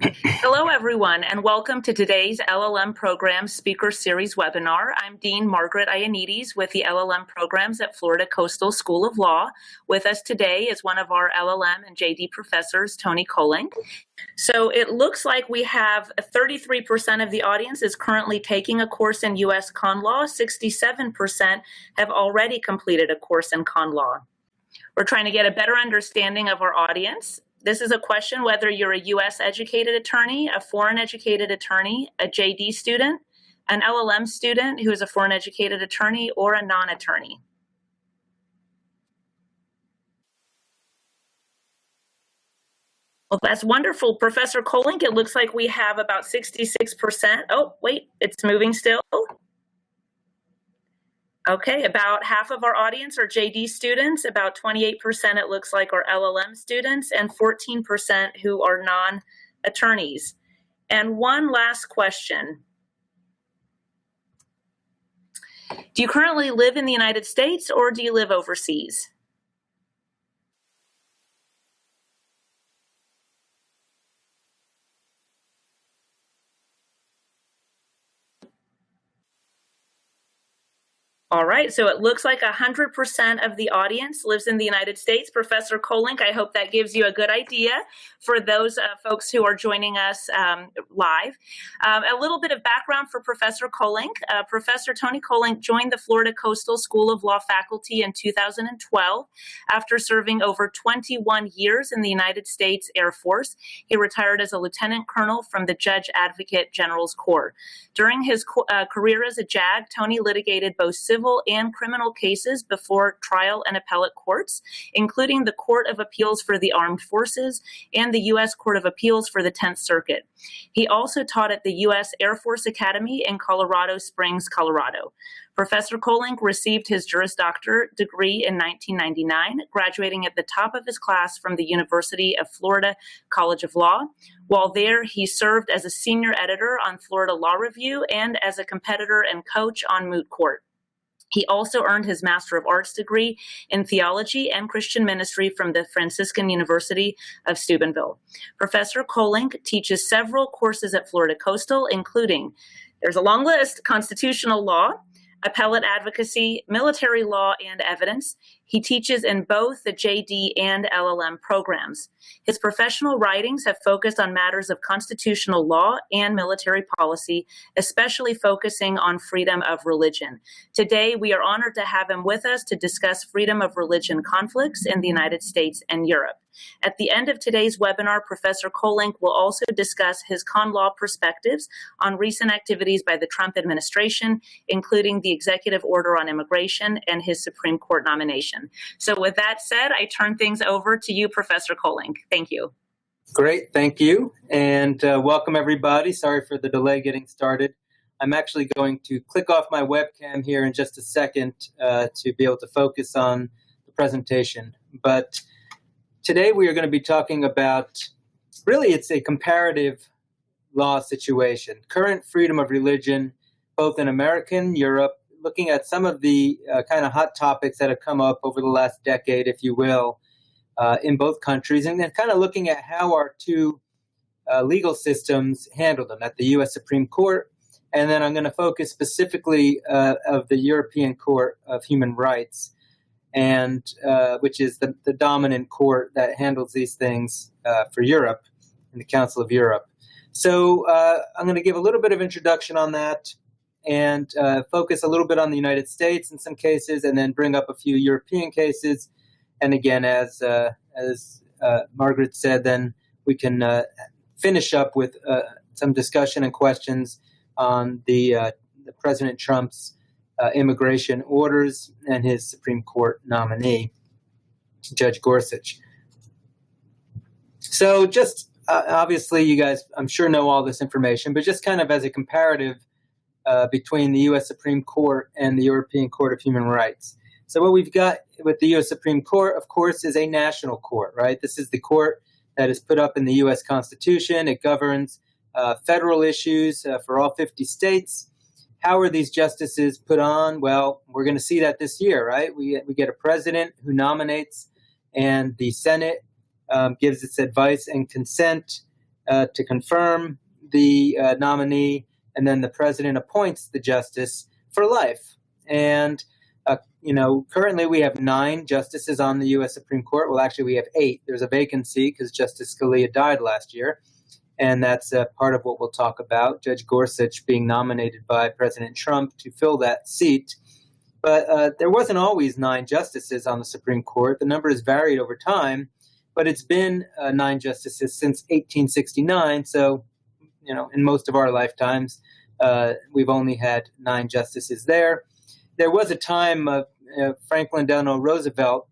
Hello, everyone, and welcome to today's LLM Program Speaker Series webinar. I'm Dean Margaret Ioannidis with the LLM programs at Florida Coastal School of Law. With us today is one of our LLM and JD professors, Tony Kolenc. So it looks like we have 33% of the audience is currently taking a course in U.S. Con Law. 67% have already completed a course in Con Law. We're trying to get a better understanding of our audience. This is a question whether you're a U.S. educated attorney, a foreign educated attorney, a JD student, an LLM student who is a foreign educated attorney, or a non-attorney. Well, that's wonderful, Professor Kolenc. It looks like we have about 66%. Oh, wait, it's moving still. Okay, about half of our audience are JD students, about 28% it looks like are LLM students, and 14% who are non-attorneys. And one last question. Do you currently live in the United States or do you live overseas? All right, so it looks like 100% of the audience lives in the United States. Professor Kolenc, I hope that gives you a good idea for those folks who are joining us live. A little bit of background for Professor Kolenc. Professor Tony Kolenc joined the Florida Coastal School of Law faculty in 2012 after serving over 21 years in the United States Air Force. He retired as a lieutenant colonel from the Judge Advocate General's Corps. During his career as a JAG, Tony litigated both civil and criminal cases before trial and appellate courts, including the Court of Appeals for the Armed Forces and the U.S. Court of Appeals for the 10th Circuit. He also taught at the U.S. Air Force Academy in Colorado Springs, Colorado. Professor Kolenc received his Juris Doctor degree in 1999, graduating at the top of his class from the University of Florida College of Law. While there, he served as a senior editor on Florida Law Review and as a competitor and coach on Moot Court. He also earned his Master of Arts degree in theology and Christian ministry from the Franciscan University of Steubenville. Professor Kolenc teaches several courses at Florida Coastal, including, there's a long list, constitutional law, appellate advocacy, military law, and evidence. He teaches in both the JD and LLM programs. His professional writings have focused on matters of constitutional law and military policy, especially focusing on freedom of religion. Today, we are honored to have him with us to discuss freedom of religion conflicts in the United States and Europe. At the end of today's webinar, Professor Kolenc will also discuss his con law perspectives on recent activities by the Trump administration, including the executive order on immigration and his Supreme Court nomination. So with that said, I turn things over to you, Professor Kolenc. Thank you. Great, thank you. And welcome, everybody. Sorry for the delay getting started. I'm actually going to click off my webcam here in just a second to be able to focus on the presentation. But today we are going to be talking about, really it's a comparative law situation, current freedom of religion, both in America and Europe, looking at some of the kind of hot topics that have come up over the last decade, if you will, in both countries, and then kind of looking at how our two legal systems handle them at the U.S. Supreme Court. And then I'm going to focus specifically of the European Court of Human Rights, and which is the dominant court that handles these things for Europe, in the Council of Europe. So I'm going to give a little bit of introduction on that and focus a little bit on the United States in some cases, and then bring up a few European cases. And again, as Margaret said, then we can finish up with some discussion and questions on the President Trump's immigration orders and his Supreme Court nominee, Judge Gorsuch. So just obviously you guys, I'm sure, know all this information, but just kind of as a comparative between the U.S. Supreme Court and the European Court of Human Rights. So what we've got with the U.S. Supreme Court, of course, is a national court, right? This is the court that is put up in the U.S. Constitution. It governs federal issues for all 50 states. How are these justices put on? Well, we're going to see that this year, right? We get a president who nominates, and the Senate gives its advice and consent, to confirm the nominee, and then the president appoints the justice for life. And currently we have 9 justices on the U.S. Supreme Court. Well, actually, we have 8. There's a vacancy because Justice Scalia died last year, and that's part of what we'll talk about, Judge Gorsuch being nominated by President Trump to fill that seat. But there wasn't always 9 justices on the Supreme Court. The number has varied over time, but it's been 9 justices since 1869. So, in most of our lifetimes, we've only had 9 justices there. There was a time of Franklin Delano Roosevelt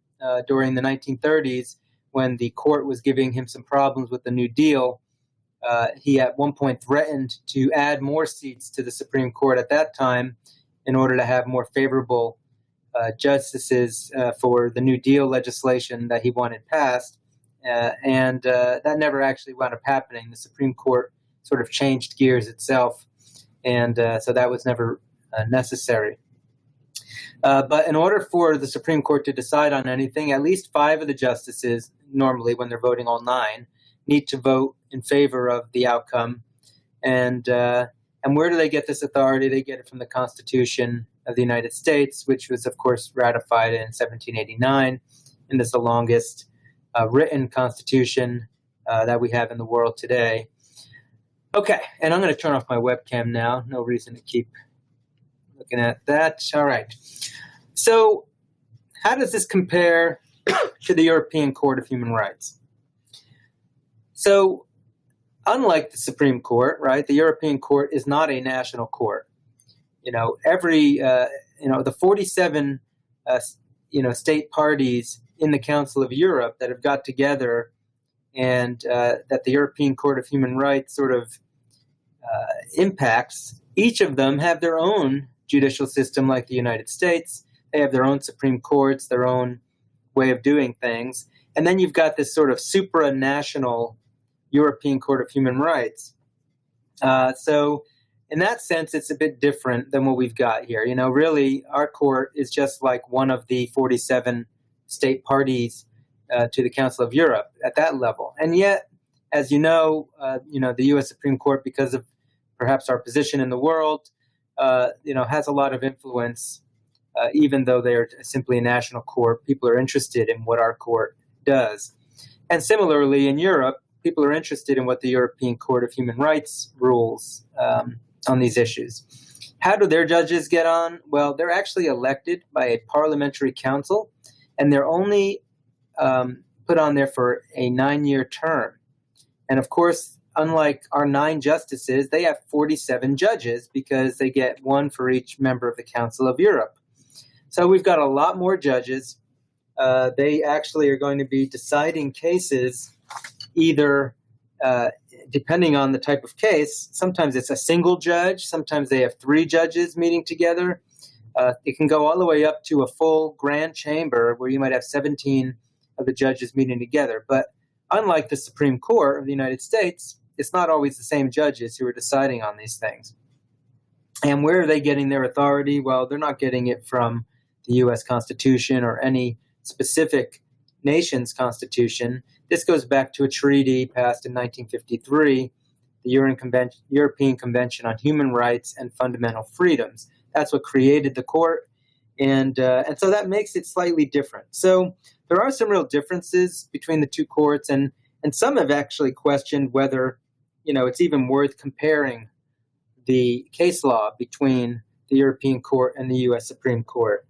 during the 1930s when the court was giving him some problems with the New Deal. He at one point threatened to add more seats to the Supreme Court at that time in order to have more favorable justices for the New Deal legislation that he wanted passed. And that never actually wound up happening. The Supreme Court sort of changed gears itself, and so that was never necessary. But in order for the Supreme Court to decide on anything, at least 5 of the justices, normally when they're voting all 9, need to vote in favor of the outcome. And where do they get this authority? They get it from the Constitution of the United States, which was, of course, ratified in 1789, and is the longest written constitution that we have in the world today. Okay, and I'm going to turn off my webcam now. No reason to keep looking at that. All right. So how does this compare to the European Court of Human Rights? So unlike the Supreme Court, right, the European Court is not a national court. The 47 state parties in the Council of Europe that have got together, and that the European Court of Human Rights sort of impacts, each of them have their own judicial system like the United States. They have their own Supreme Courts, their own way of doing things. And then you've got this sort of supranational European Court of Human Rights. So in that sense, it's a bit different than what we've got here. Really, our court is just like one of the 47 state parties to the Council of Europe at that level. And yet, as the U.S. Supreme Court, because of perhaps our position in the world, has a lot of influence. Even though they are simply a national court, people are interested in what our court does. And similarly, in Europe, people are interested in what the European Court of Human Rights rules on these issues. How do their judges get on? Well, they're actually elected by a parliamentary council, and they're only put on there for a 9-year term. And of course, unlike our 9 justices, they have 47 judges because they get 1 for each member of the Council of Europe. So we've got a lot more judges. They actually are going to be deciding cases either depending on the type of case. Sometimes it's a single judge. Sometimes they have 3 judges meeting together. It can go all the way up to a full grand chamber where you might have 17 of the judges meeting together. But unlike the Supreme Court of the United States, it's not always the same judges who are deciding on these things. And where are they getting their authority? Well, they're not getting it from the U.S. Constitution or any specific nation's constitution. This goes back to a treaty passed in 1953, the European Convention on Human Rights and Fundamental Freedoms. That's what created the court, and so that makes it slightly different. So there are some real differences between the 2 courts, and some have actually questioned whether it's even worth comparing the case law between the European Court and the U.S. Supreme Court.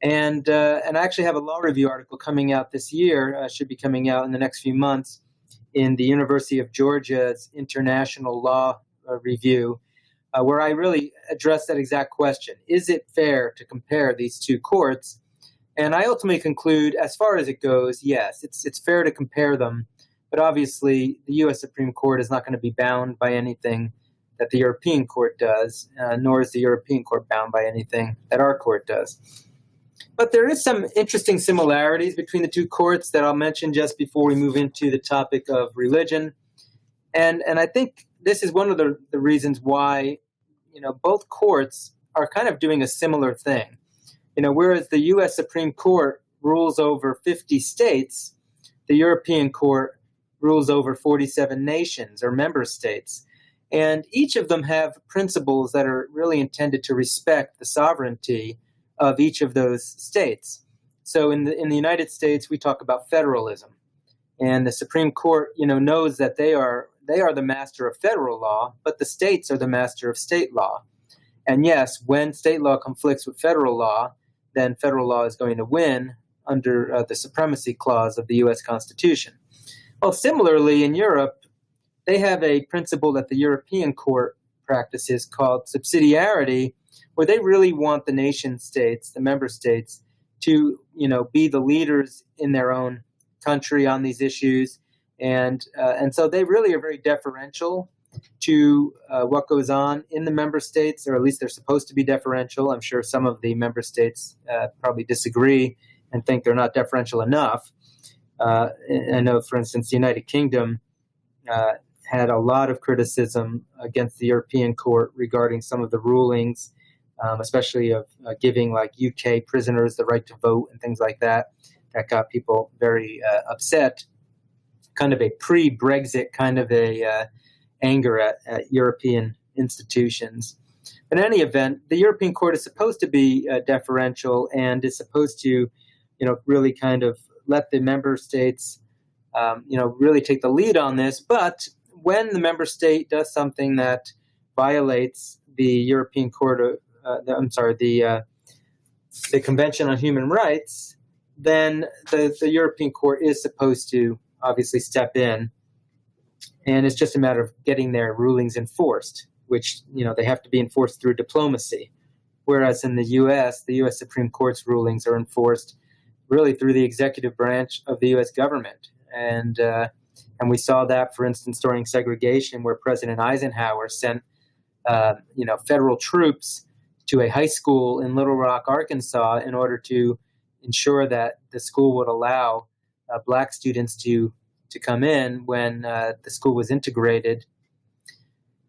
And I actually have a law review article coming out this year, should be coming out in the next few months, in the University of Georgia's International Law Review, where I really address that exact question. Is it fair to compare these 2 courts? And I ultimately conclude, as far as it goes, yes, it's fair to compare them. But obviously, the U.S. Supreme Court is not going to be bound by anything that the European Court does, nor is the European Court bound by anything that our court does. But there is some interesting similarities between the 2 courts that I'll mention just before we move into the topic of religion. And I think this is one of the reasons why, both courts are kind of doing a similar thing. Whereas the U.S. Supreme Court rules over 50 states, the European Court rules over 47 nations or member states. And each of them have principles that are really intended to respect the sovereignty of each of those states. So in the United States, we talk about federalism. And the Supreme Court, knows that they are the master of federal law, but the states are the master of state law. And yes, when state law conflicts with federal law, then federal law is going to win under the supremacy clause of the U.S. Constitution. Well, similarly, in Europe, they have a principle that the European Court practices called subsidiarity, where they really want the nation states, the member states, to be the leaders in their own country on these issues, and so they really are very deferential to what goes on in the member states, or at least they're supposed to be deferential. I'm sure some of the member states probably disagree and think they're not deferential enough. I know, for instance, the United Kingdom had a lot of criticism against the European Court regarding some of the rulings, especially of giving like UK prisoners the right to vote and things like that. That got people very upset, kind of a pre-Brexit kind of a anger at European institutions. In any event, the European Court is supposed to be deferential and is supposed to, really kind of let the member states, really take the lead on this. But when the member state does something that violates the European Court of, the Convention on Human Rights, then the European Court is supposed to obviously step in, and it's just a matter of getting their rulings enforced, which, they have to be enforced through diplomacy. Whereas in the U.S. Supreme Court's rulings are enforced really through the executive branch of the U.S. government. And we saw that, for instance, during segregation, where President Eisenhower sent, federal troops to a high school in Little Rock, Arkansas, in order to ensure that the school would allow black students to come in when the school was integrated.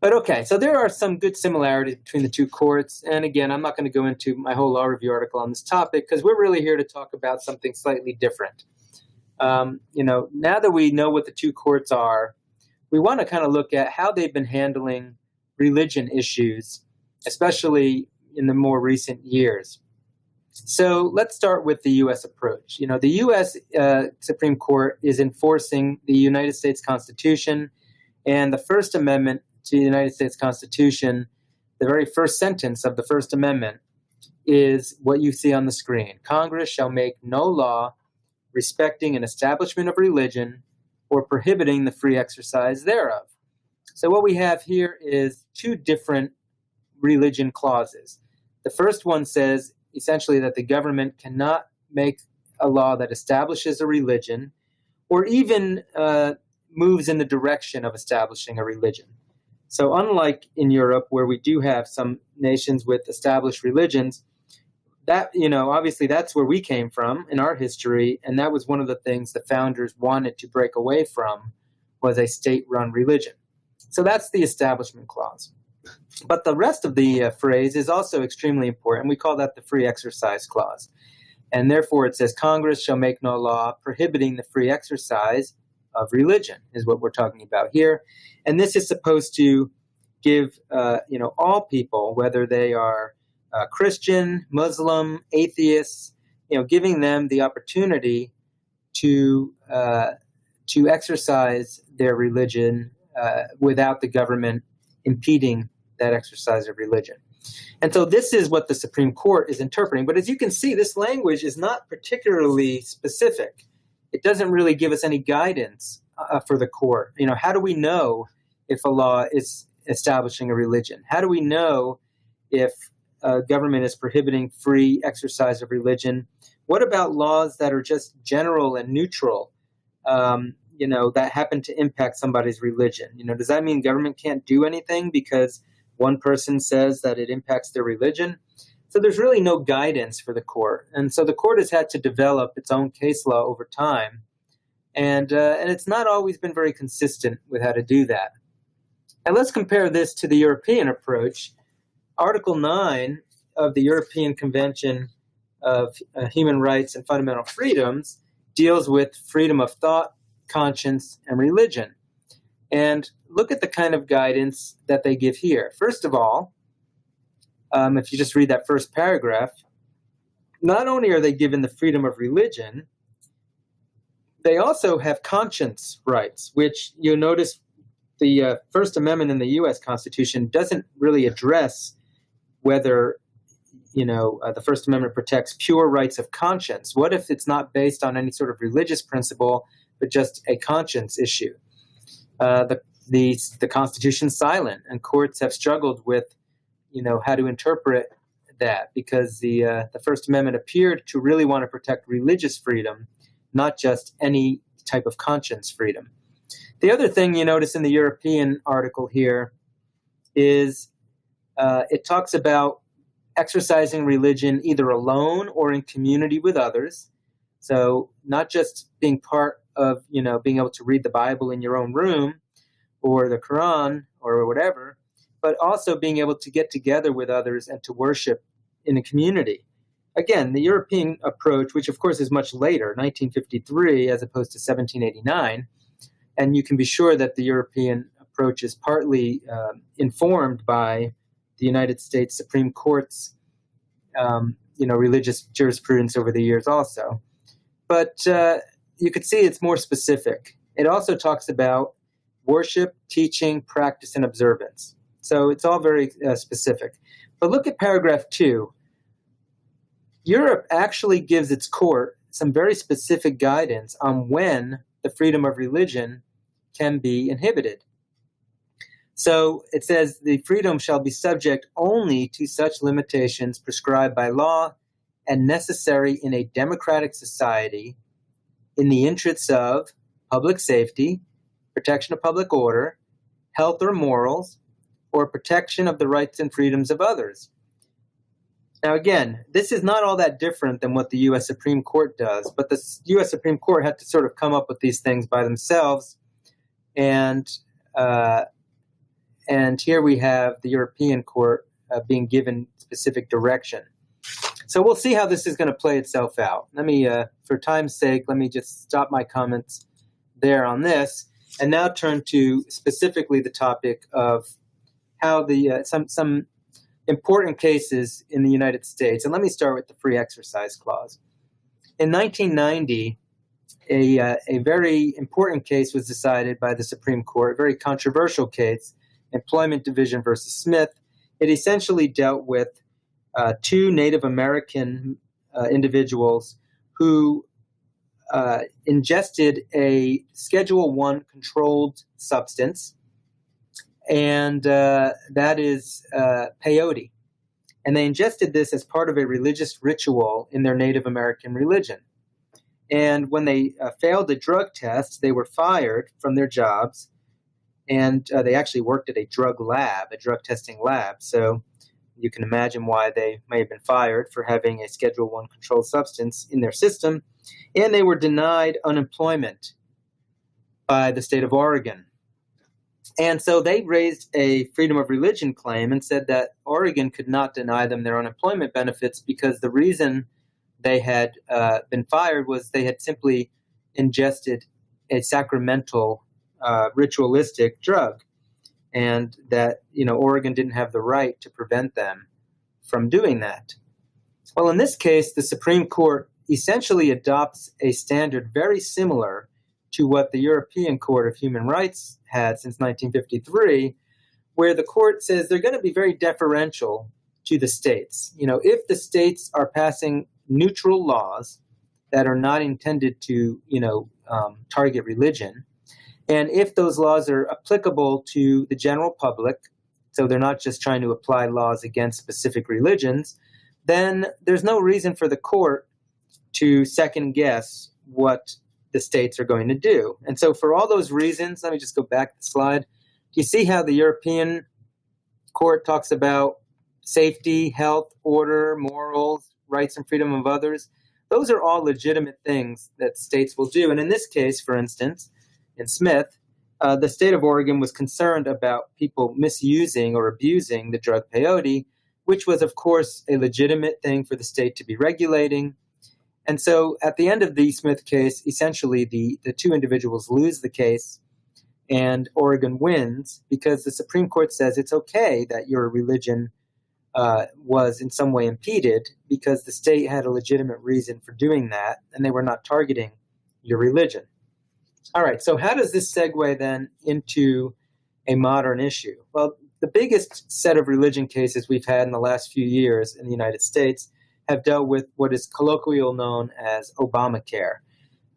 But okay, so there are some good similarities between the two courts. And again, I'm not going to go into my whole law review article on this topic because we're really here to talk about something slightly different. Now that we know what the two courts are, we want to kind of look at how they've been handling religion issues, especially in the more recent years. So let's start with the U.S. approach. The U.S. Supreme Court is enforcing the United States Constitution, and the First Amendment to the United States Constitution, the very first sentence of the First Amendment, is what you see on the screen. Congress shall make no law respecting an establishment of religion or prohibiting the free exercise thereof. So what we have here is two different religion clauses. The first one says essentially that the government cannot make a law that establishes a religion or even moves in the direction of establishing a religion. So unlike in Europe, where we do have some nations with established religions, that, obviously that's where we came from in our history, and that was one of the things the founders wanted to break away from, was a state-run religion. So that's the Establishment Clause. But the rest of the phrase is also extremely important. We call that the Free Exercise Clause. And therefore it says, Congress shall make no law prohibiting the free exercise of religion, is what we're talking about here. And this is supposed to give, all people, whether they are Christian, Muslim, atheists, giving them the opportunity to exercise their religion without the government impeding that exercise of religion. And so this is what the Supreme Court is interpreting. But as you can see, this language is not particularly specific. It doesn't really give us any guidance for the court. How do we know if a law is establishing a religion? How do we know if government is prohibiting free exercise of religion? What about laws that are just general and neutral, that happen to impact somebody's religion? Does that mean government can't do anything because one person says that it impacts their religion? So there's really no guidance for the court. And so the court has had to develop its own case law over time. And it's not always been very consistent with how to do that. And let's compare this to the European approach. Article 9 of the European Convention of Human Rights and Fundamental Freedoms deals with freedom of thought, conscience, and religion. And look at the kind of guidance that they give here. First of all, if you just read that first paragraph, not only are they given the freedom of religion, they also have conscience rights, which you'll notice the First Amendment in the U.S. Constitution doesn't really address whether, the First Amendment protects pure rights of conscience. What if it's not based on any sort of religious principle, but just a conscience issue? The Constitution's silent, and courts have struggled with, how to interpret that, because the First Amendment appeared to really want to protect religious freedom, not just any type of conscience freedom. The other thing you notice in the European article here is it talks about exercising religion either alone or in community with others. So not just being part of, being able to read the Bible in your own room or the Quran or whatever, but also being able to get together with others and to worship in a community. Again, the European approach, which of course is much later, 1953 as opposed to 1789, and you can be sure that the European approach is partly informed by the United States Supreme Court's, religious jurisprudence over the years also. But you could see it's more specific. It also talks about worship, teaching, practice, and observance. So it's all very specific. But look at paragraph 2. Europe actually gives its court some very specific guidance on when the freedom of religion can be inhibited. So it says the freedom shall be subject only to such limitations prescribed by law and necessary in a democratic society in the interests of public safety, protection of public order, health or morals, or protection of the rights and freedoms of others. Now again, this is not all that different than what the U.S. Supreme Court does, but the U.S. Supreme Court had to sort of come up with these things by themselves, and here we have the European Court being given specific direction. So we'll see how this is going to play itself out. Let me, for time's sake, let me just stop my comments there on this, and now turn to specifically the topic of how the some important cases in the United States. And let me start with the Free Exercise Clause. In 1990, a very important case was decided by the Supreme Court, a very controversial case, Employment Division versus Smith. It essentially dealt with two Native American individuals who ingested a Schedule I controlled substance, and that is peyote. And they ingested this as part of a religious ritual in their Native American religion. And when they failed the drug test, they were fired from their jobs, and they actually worked at a drug testing lab. So you can imagine why they may have been fired for having a Schedule I controlled substance in their system. And they were denied unemployment by the state of Oregon. And so they raised a freedom of religion claim and said that Oregon could not deny them their unemployment benefits because the reason they had been fired was they had simply ingested a sacramental, ritualistic drug, and that Oregon didn't have the right to prevent them from doing that. Well, in this case, the Supreme Court essentially adopts a standard very similar to what the European Court of Human Rights had since 1953, where the court says they're going to be very deferential to the states. If the states are passing neutral laws that are not intended to, target religion, and if those laws are applicable to the general public, so they're not just trying to apply laws against specific religions, then there's no reason for the court to second guess what the states are going to do. And so for all those reasons, let me just go back to the slide. Do you see how the European court talks about safety, health, order, morals, rights and freedom of others? Those are all legitimate things that states will do. And in this case, for instance, in Smith, the state of Oregon was concerned about people misusing or abusing the drug peyote, which was, of course, a legitimate thing for the state to be regulating. And so at the end of the Smith case, essentially the two individuals lose the case and Oregon wins because the Supreme Court says it's okay that your religion was in some way impeded because the state had a legitimate reason for doing that and they were not targeting your religion. All right, so how does this segue then into a modern issue? Well, the biggest set of religion cases we've had in the last few years in the United States have dealt with what is colloquially known as Obamacare.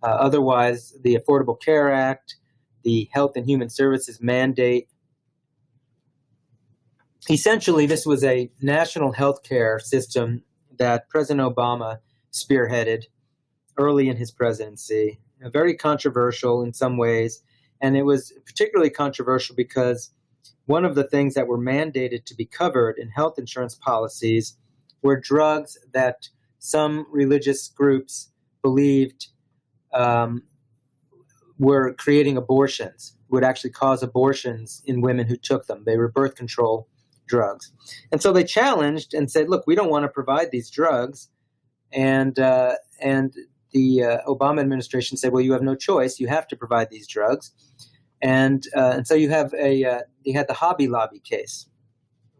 Otherwise, the Affordable Care Act, the Health and Human Services mandate. Essentially, this was a national health care system that President Obama spearheaded early in his presidency. Very controversial in some ways, and it was particularly controversial because one of the things that were mandated to be covered in health insurance policies were drugs that some religious groups believed were creating abortions, would actually cause abortions in women who took them. They were birth control drugs. And so they challenged and said, look, we don't want to provide these drugs. And the Obama administration said, well, you have no choice. You have to provide these drugs. And so you had the Hobby Lobby case,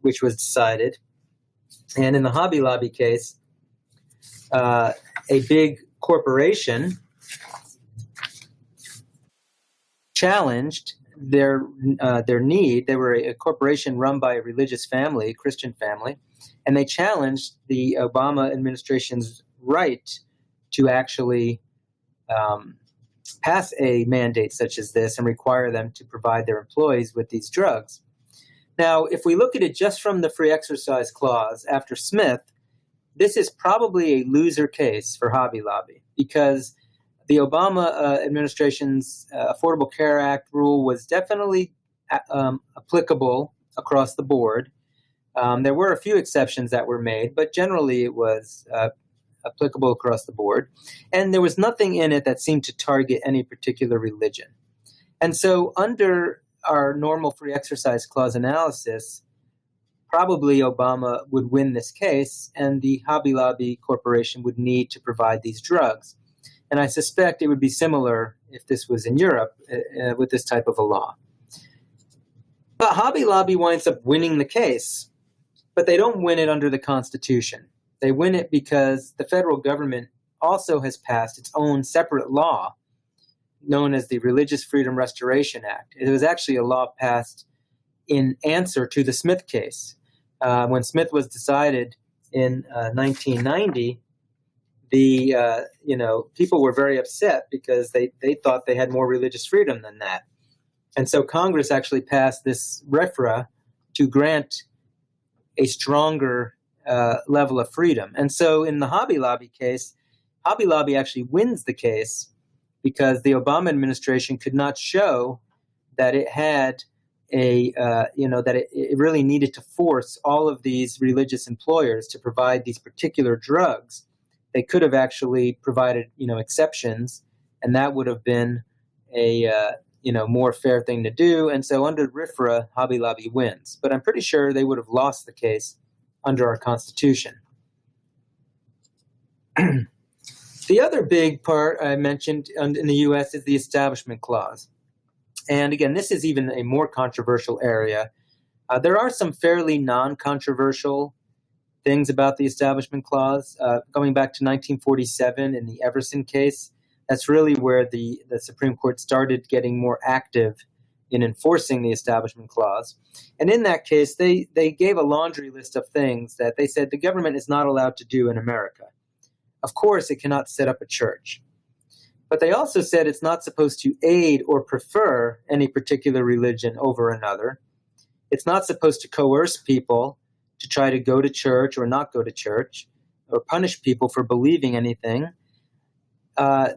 which was decided. And in the Hobby Lobby case, a big corporation challenged their need. They were a corporation run by a religious family, a Christian family, and they challenged the Obama administration's right to actually pass a mandate such as this and require them to provide their employees with these drugs. Now, if we look at it just from the free exercise clause after Smith, this is probably a loser case for Hobby Lobby because the Obama administration's Affordable Care Act rule was definitely applicable across the board. There were a few exceptions that were made, but generally it was applicable across the board. And there was nothing in it that seemed to target any particular religion. And so under our normal free exercise clause analysis, probably Obama would win this case and the Hobby Lobby Corporation would need to provide these drugs. And I suspect it would be similar if this was in Europe with this type of a law. But Hobby Lobby winds up winning the case, but they don't win it under the Constitution. They win it because the federal government also has passed its own separate law known as the Religious Freedom Restoration Act. It was actually a law passed in answer to the Smith case. When Smith was decided in 1990, people were very upset because they thought they had more religious freedom than that. And so Congress actually passed this RFRA to grant a stronger level of freedom. And so in the Hobby Lobby case, Hobby Lobby actually wins the case because the Obama administration could not show that it had that it really needed to force all of these religious employers to provide these particular drugs. They could have actually provided, exceptions, and that would have been a, more fair thing to do. And so under RFRA, Hobby Lobby wins. But I'm pretty sure they would have lost the case under our Constitution. The other big part I mentioned in the U.S. is the Establishment Clause. And again, this is even a more controversial area. There are some fairly non-controversial things about the Establishment Clause. Going back to 1947 in the Everson case, that's really where the Supreme Court started getting more active in enforcing the Establishment Clause. And in that case, they gave a laundry list of things that they said the government is not allowed to do in America. Of course, it cannot set up a church. But they also said it's not supposed to aid or prefer any particular religion over another. It's not supposed to coerce people to try to go to church or not go to church, or punish people for believing anything.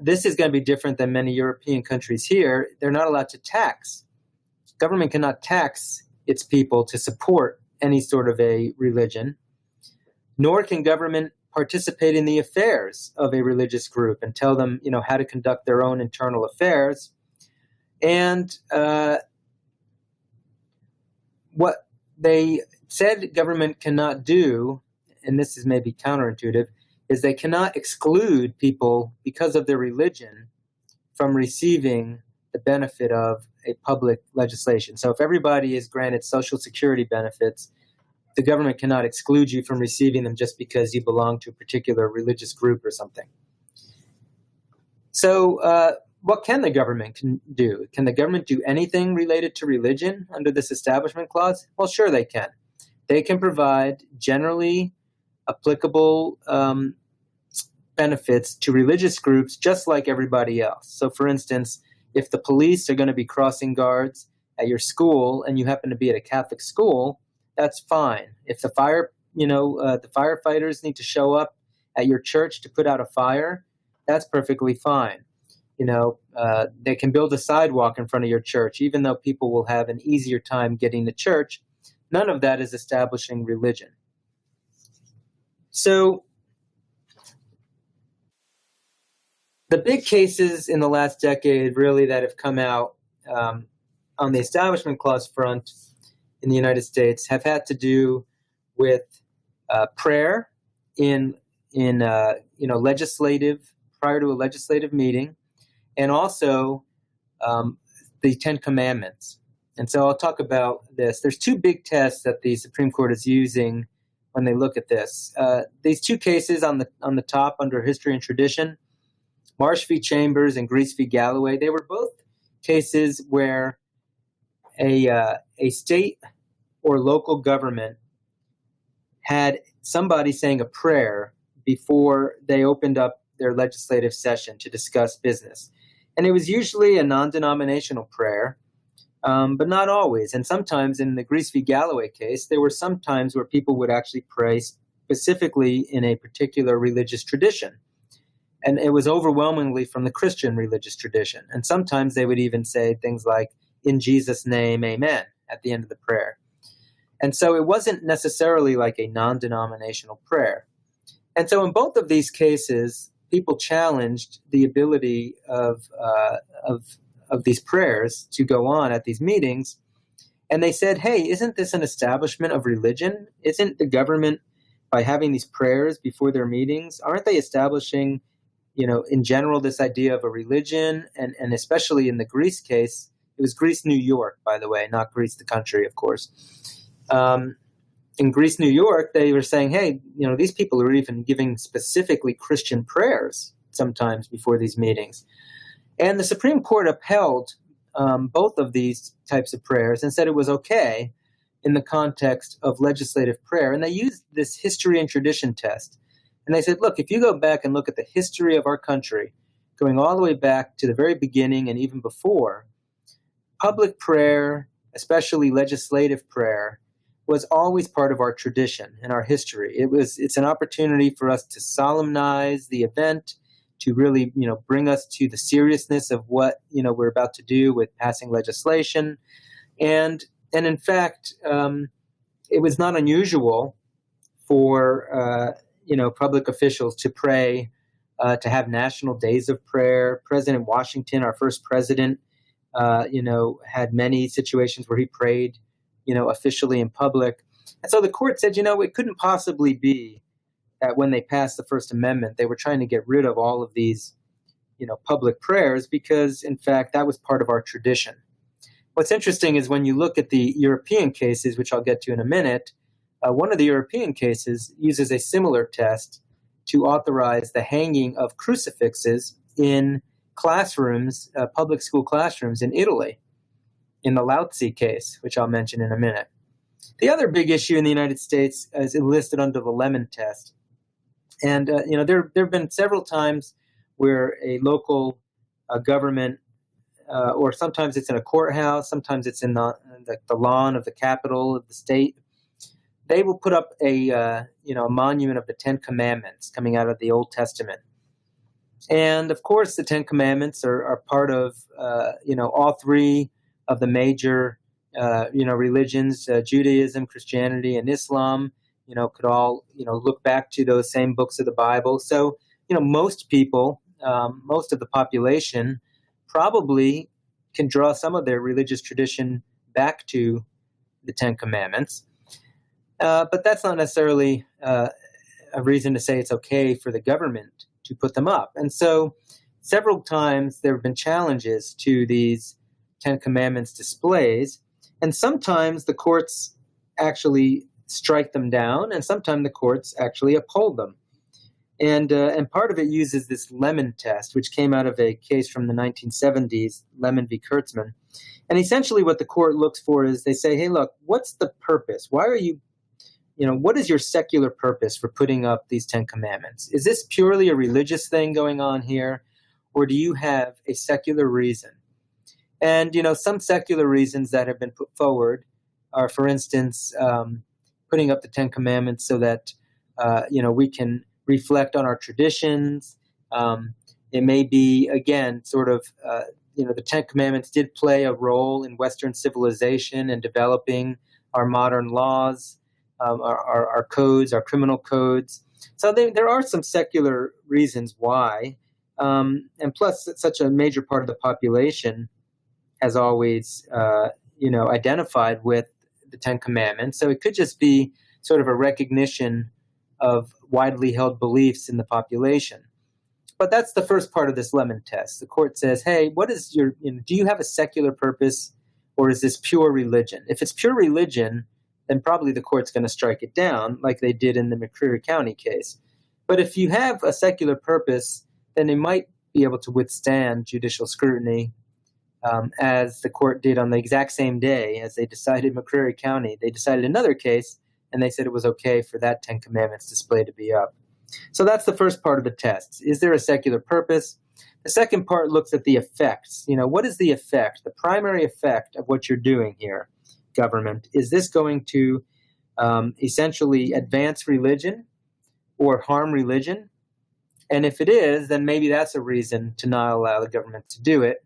This is going to be different than many European countries here. They're not allowed to tax. Government cannot tax its people to support any sort of a religion, nor can government participate in the affairs of a religious group and tell them, how to conduct their own internal affairs. And what they said government cannot do, and this is maybe counterintuitive, is they cannot exclude people because of their religion from receiving the benefit of a public legislation. So if everybody is granted Social Security benefits, the government cannot exclude you from receiving them just because you belong to a particular religious group or something. So what can the government do? Can the government do anything related to religion under this Establishment Clause? Well, sure they can. They can provide generally applicable benefits to religious groups just like everybody else. So for instance, if the police are going to be crossing guards at your school and you happen to be at a Catholic school, that's fine. If the the firefighters need to show up at your church to put out a fire, that's perfectly fine. They can build a sidewalk in front of your church, even though people will have an easier time getting to church. None of that is establishing religion. So the big cases in the last decade really that have come out on the Establishment Clause front in the United States have had to do with prayer in legislative, prior to a legislative meeting, and also the Ten Commandments. And so I'll talk about this. There's two big tests that the Supreme Court is using when they look at this. These two cases on the top under history and tradition, Marsh v. Chambers and Grease v. Galloway, they were both cases where a state or local government had somebody saying a prayer before they opened up their legislative session to discuss business. And it was usually a non-denominational prayer, but not always. And sometimes in the Grease v. Galloway case, there were some times where people would actually pray specifically in a particular religious tradition. And it was overwhelmingly from the Christian religious tradition. And sometimes they would even say things like, "In Jesus' name, amen," at the end of the prayer. And so it wasn't necessarily like a non-denominational prayer. And so in both of these cases, people challenged the ability of these prayers to go on at these meetings. And they said, hey, isn't this an establishment of religion? Isn't the government, by having these prayers before their meetings, aren't they establishing, in general, this idea of a religion? And especially in the Greece case, it was Greece, New York, by the way, not Greece, the country, of course. In Greece, New York, they were saying, hey, these people are even giving specifically Christian prayers sometimes before these meetings. And the Supreme Court upheld both of these types of prayers and said it was okay in the context of legislative prayer. And they used this history and tradition test. And they said, look, if you go back and look at the history of our country, going all the way back to the very beginning and even before, public prayer, especially legislative prayer, was always part of our tradition and our history. It's an opportunity for us to solemnize the event, to really, bring us to the seriousness of what, we're about to do with passing legislation. And in fact, it was not unusual for, public officials to pray, to have national days of prayer. President Washington, our first president, had many situations where he prayed, officially in public. And so the court said, it couldn't possibly be that when they passed the First Amendment, they were trying to get rid of all of these, public prayers, because in fact, that was part of our tradition. What's interesting is when you look at the European cases, which I'll get to in a minute, one of the European cases uses a similar test to authorize the hanging of crucifixes in classrooms, public school classrooms in Italy, in the Lautzi case, which I'll mention in a minute. The other big issue in the United States is listed under the Lemon test. And, there have been several times where a local government, or sometimes it's in a courthouse, sometimes it's in the lawn of the capital of the state, they will put up a monument of the Ten Commandments coming out of the Old Testament. And of course, the Ten Commandments are part of, all three of the major, religions, Judaism, Christianity, and Islam, could all, look back to those same books of the Bible. So, most people, most of the population probably can draw some of their religious tradition back to the Ten Commandments. But that's not necessarily a reason to say it's okay for the government to put them up. And so several times there have been challenges to these Ten Commandments displays, and sometimes the courts actually strike them down, and sometimes the courts actually uphold them. And part of it uses this Lemon test, which came out of a case from the 1970s, Lemon v. Kurtzman. And essentially what the court looks for is they say, hey, look, what's the purpose? Why are you, what is your secular purpose for putting up these Ten Commandments? Is this purely a religious thing going on here, or do you have a secular reason? And, some secular reasons that have been put forward are, for instance, putting up the Ten Commandments so that, we can reflect on our traditions. It may be, again, sort of, the Ten Commandments did play a role in Western civilization and developing our modern laws, our codes, our criminal codes. So there are some secular reasons why. And plus, such a major part of the population has always, identified with the Ten Commandments. So it could just be sort of a recognition of widely held beliefs in the population. But that's the first part of this Lemon test. The court says, hey, what is do you have a secular purpose, or is this pure religion? If it's pure religion, then probably the court's going to strike it down, like they did in the McCreary County case. But if you have a secular purpose, then they might be able to withstand judicial scrutiny, as the court did on the exact same day as they decided McCreary County. They decided another case, and they said it was okay for that Ten Commandments display to be up. So that's the first part of the test. Is there a secular purpose? The second part looks at the effects. What is the effect, the primary effect of what you're doing here, government? Is this going to essentially advance religion or harm religion? And if it is, then maybe that's a reason to not allow the government to do it.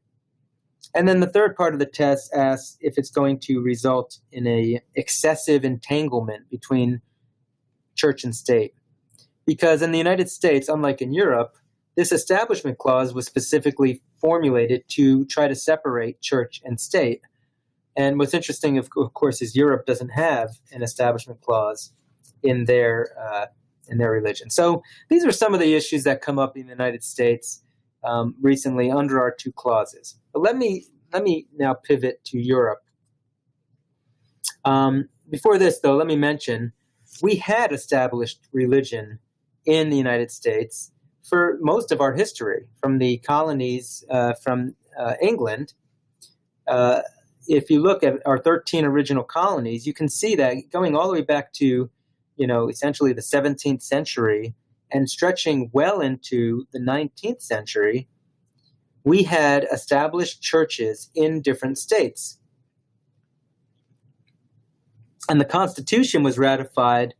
And then the third part of the test asks if it's going to result in a excessive entanglement between church and state. Because in the United States, unlike in Europe, this Establishment Clause was specifically formulated to try to separate church and state. And what's interesting, of course, is Europe doesn't have an Establishment Clause in their religion. So these are some of the issues that come up in the United States recently under our two clauses. But let me now pivot to Europe. Before this, though, let me mention we had established religion in the United States for most of our history, from the colonies from England. If you look at our 13 original colonies, you can see that going all the way back to, essentially the 17th century and stretching well into the 19th century, we had established churches in different states. And the Constitution was ratified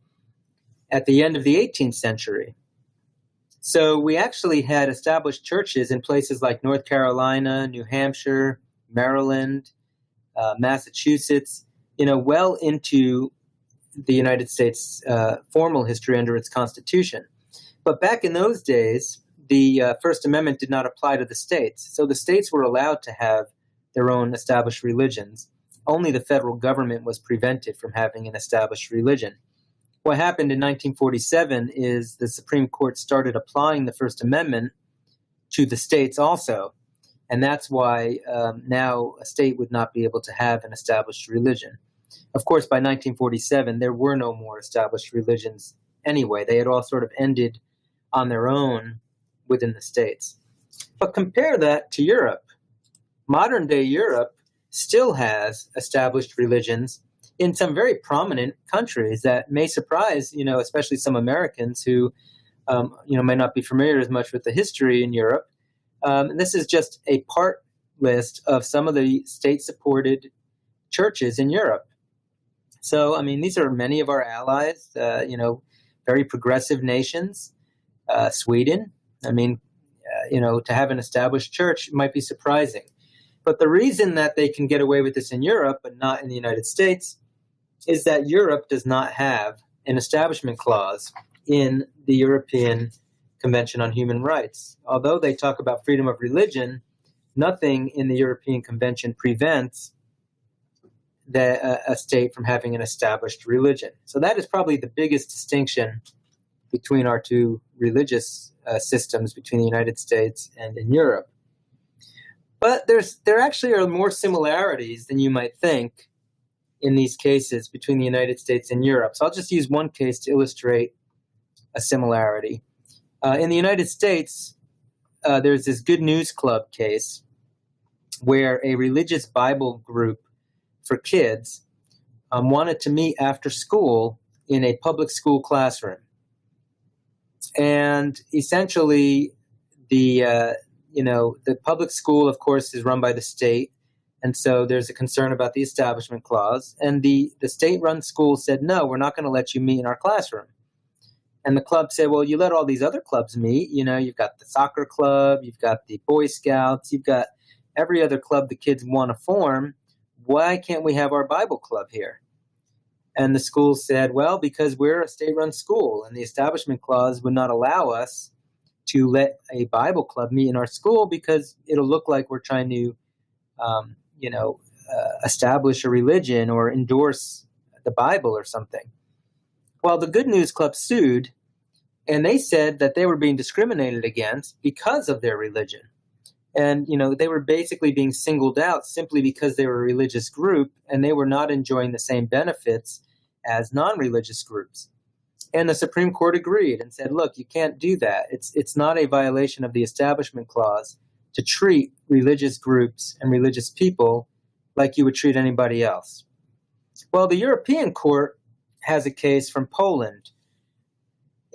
at the end of the 18th century. So we actually had established churches in places like North Carolina, New Hampshire, Maryland, Massachusetts, well into the United States formal history under its Constitution. But back in those days, the First Amendment did not apply to the states. So the states were allowed to have their own established religions. Only the federal government was prevented from having an established religion. What happened in 1947 is the Supreme Court started applying the First Amendment to the states also. And that's why now a state would not be able to have an established religion. Of course, by 1947, there were no more established religions anyway. They had all sort of ended on their own within the states. But compare that to Europe. Modern day Europe still has established religions in some very prominent countries that may surprise, especially some Americans who, may not be familiar as much with the history in Europe. This is just a part list of some of the state-supported churches in Europe. So, these are many of our allies, very progressive nations. Sweden, to have an established church might be surprising. But the reason that they can get away with this in Europe but not in the United States is that Europe does not have an establishment clause in the European Convention on Human Rights. Although they talk about freedom of religion, nothing in the European Convention prevents a state from having an established religion. So that is probably the biggest distinction between our two religious systems between the United States and in Europe. But there actually are more similarities than you might think in these cases between the United States and Europe. So I'll just use one case to illustrate a similarity. In the United States, there's this Good News Club case where a religious Bible group for kids wanted to meet after school in a public school classroom. And essentially, the public school, of course, is run by the state. And so there's a concern about the Establishment Clause. And the state-run school said, no, we're not going to let you meet in our classroom. And the club said, well, you let all these other clubs meet. You know, you've got the soccer club, you've got the Boy Scouts, you've got every other club the kids want to form. Why can't we have our Bible club here? And the school said, well, because we're a state-run school, and the Establishment Clause would not allow us to let a Bible club meet in our school because it'll look like we're trying to, establish a religion or endorse the Bible or something. Well, the Good News Club sued, and they said that they were being discriminated against because of their religion. And, they were basically being singled out simply because they were a religious group, and they were not enjoying the same benefits as non-religious groups. And the Supreme Court agreed and said, look, you can't do that. It's not a violation of the Establishment Clause to treat religious groups and religious people like you would treat anybody else. Well, the European Court has a case from Poland.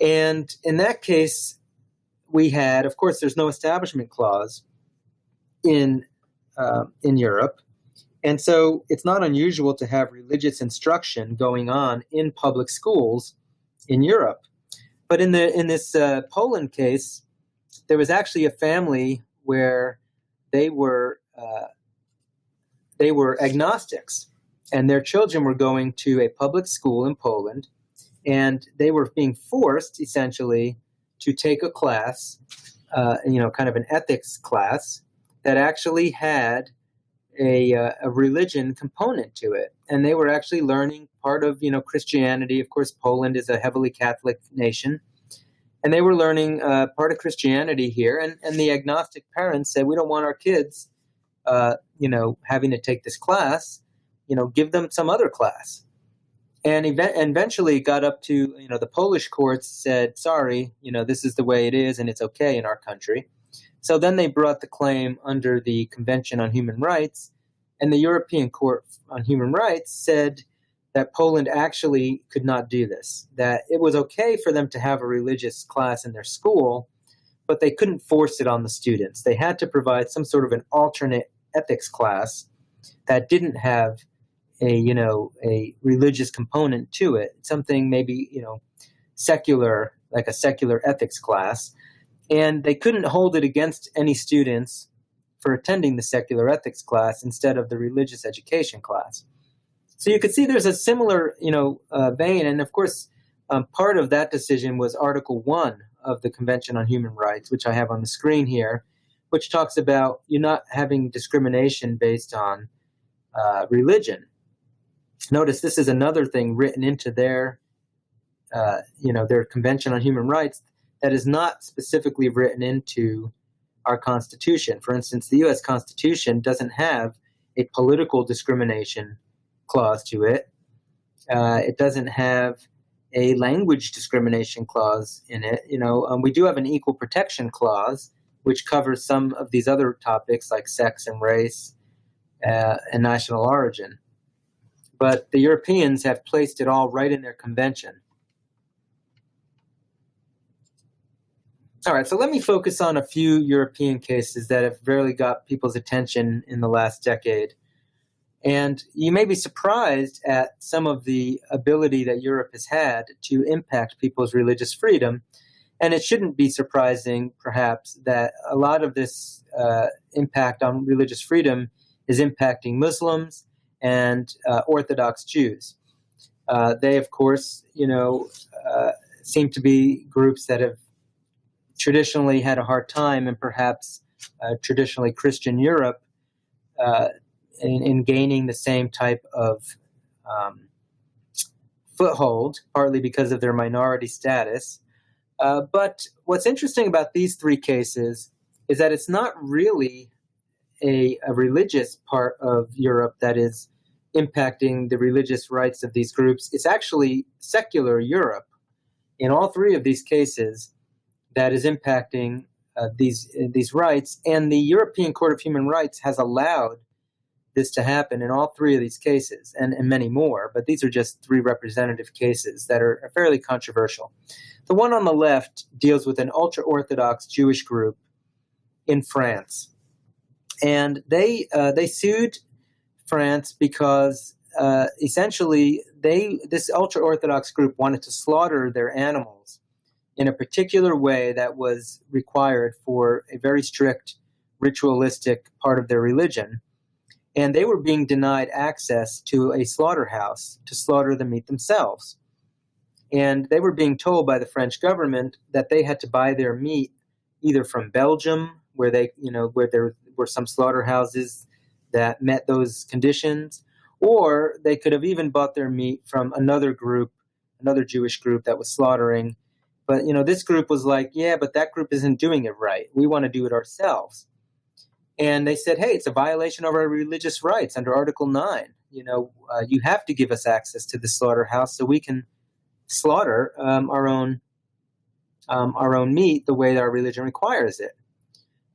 And in that case, we had, of course, there's no Establishment Clause in Europe. And so it's not unusual to have religious instruction going on in public schools in Europe. But in this Poland case, there was actually a family where they were agnostics, and their children were going to a public school in Poland, and they were being forced essentially to take a class, kind of an ethics class that actually had a religion component to it. And they were actually learning part of, Christianity. Of course, Poland is a heavily Catholic nation. And they were learning part of Christianity here. And the agnostic parents said, we don't want our kids, having to take this class, give them some other class. And eventually it got up to, the Polish courts said, sorry, this is the way it is and it's okay in our country. So then they brought the claim under the Convention on Human Rights, and the European Court on Human Rights said that Poland actually could not do this, that it was okay for them to have a religious class in their school, but they couldn't force it on the students. They had to provide some sort of an alternate ethics class that didn't have a religious component to it, something maybe, secular, like a secular ethics class. And they couldn't hold it against any students for attending the secular ethics class instead of the religious education class. So you could see there's a similar, vein. And of course, part of that decision was Article 1 of the Convention on Human Rights, which I have on the screen here, which talks about you not having discrimination based on religion. Notice this is another thing written into their Convention on Human Rights that is not specifically written into our Constitution. For instance, the U.S. Constitution doesn't have a political discrimination clause to it. It doesn't have a language discrimination clause in it. We do have an equal protection clause, which covers some of these other topics like sex and race and national origin. But the Europeans have placed it all right in their convention. All right, so let me focus on a few European cases that have really got people's attention in the last decade. And you may be surprised at some of the ability that Europe has had to impact people's religious freedom. And it shouldn't be surprising, perhaps, that a lot of this impact on religious freedom is impacting Muslims and Orthodox Jews. They, of course, seem to be groups that have traditionally had a hard time, and perhaps traditionally Christian Europe, in gaining the same type of foothold, partly because of their minority status. But what's interesting about these three cases is that it's not really a religious part of Europe that is impacting the religious rights of these groups. It's actually secular Europe in all three of these cases that is impacting these rights. And the European Court of Human Rights has allowed this to happen in all three of these cases, and many more, but these are just three representative cases that are fairly controversial. The one on the left deals with an ultra-Orthodox Jewish group in France. And they sued France because essentially this ultra-Orthodox group wanted to slaughter their animals in a particular way that was required for a very strict ritualistic part of their religion. And they were being denied access to a slaughterhouse to slaughter the meat themselves. And they were being told by the French government that they had to buy their meat either from Belgium, where there were some slaughterhouses that met those conditions, or they could have even bought their meat from another Jewish group that was slaughtering. But this group was like, yeah, but that group isn't doing it right. We want to do it ourselves. And they said, hey, it's a violation of our religious rights under Article 9. You have to give us access to the slaughterhouse so we can slaughter our own meat the way that our religion requires it.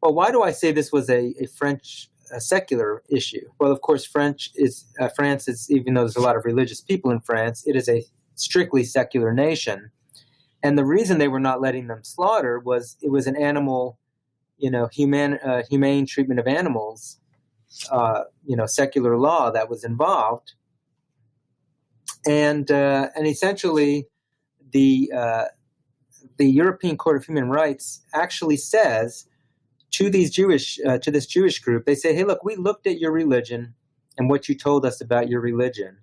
Well, why do I say this was a French secular issue? Well, of course, France is, even though there's a lot of religious people in France, it is a strictly secular nation. And the reason they were not letting them slaughter was it was an animal, humane treatment of animals, secular law that was involved. And essentially, the European Court of Human Rights actually says to this Jewish group, they say, hey, look, we looked at your religion and what you told us about your religion,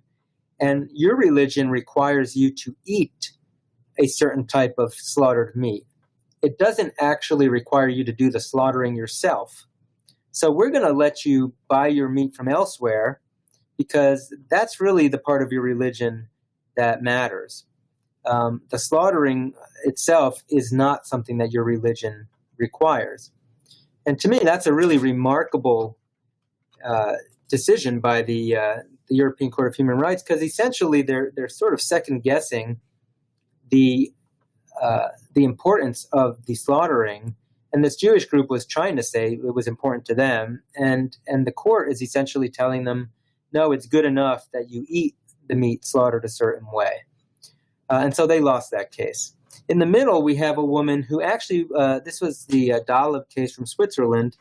and your religion requires you to eat a certain type of slaughtered meat. It doesn't actually require you to do the slaughtering yourself. So we're going to let you buy your meat from elsewhere because that's really the part of your religion that matters. The slaughtering itself is not something that your religion requires. And to me, that's a really remarkable decision by the European Court of Human Rights, because essentially they're sort of second guessing the importance of the slaughtering. And this Jewish group was trying to say it was important to them, and the court is essentially telling them, no, it's good enough that you eat the meat slaughtered a certain way. And so they lost that case. In the middle, we have a woman who actually, this was the Dalib case from Switzerland.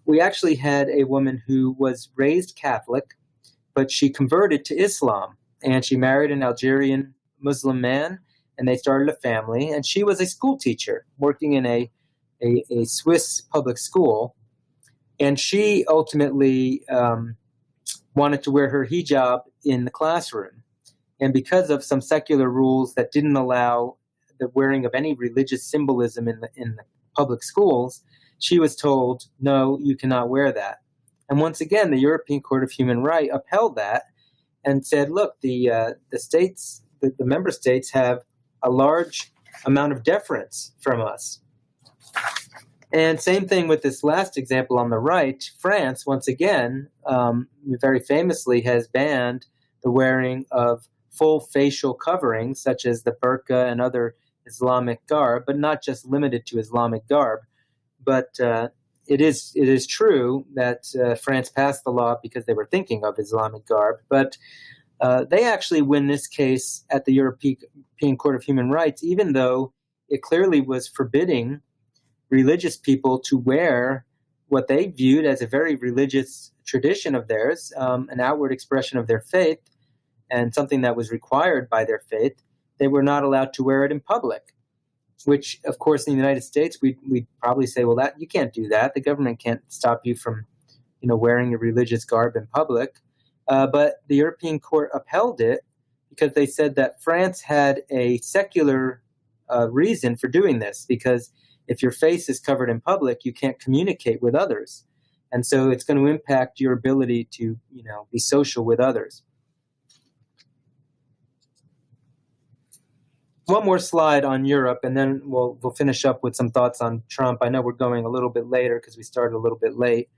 We actually had a woman who was raised Catholic, but she converted to Islam, and she married an Algerian Muslim man, and they started a family. And she was a school teacher working in a Swiss public school, and she ultimately wanted to wear her hijab in the classroom. And because of some secular rules that didn't allow the wearing of any religious symbolism in the public schools, she was told, no, you cannot wear that. And once again, the European Court of Human Rights upheld that and said, look, the states, the member states have a large amount of deference from us. And same thing with this last example on the right. France, once again, very famously has banned the wearing of full facial coverings, such as the burqa and other Islamic garb, but not just limited to Islamic garb. But it is true that France passed the law because they were thinking of Islamic garb. But they actually win this case at the European Court of Human Rights, even though it clearly was forbidding religious people to wear what they viewed as a very religious tradition of theirs, an outward expression of their faith, and something that was required by their faith. They were not allowed to wear it in public, which, of course, in the United States, we'd probably say, well, that you can't do that. The government can't stop you from, wearing your religious garb in public. But the European Court upheld it because they said that France had a secular reason for doing this, because if your face is covered in public, you can't communicate with others. And so it's going to impact your ability to, be social with others. one more slide on Europe, and then we'll finish up with some thoughts on Trump. I know we're going a little bit later because we started a little bit late.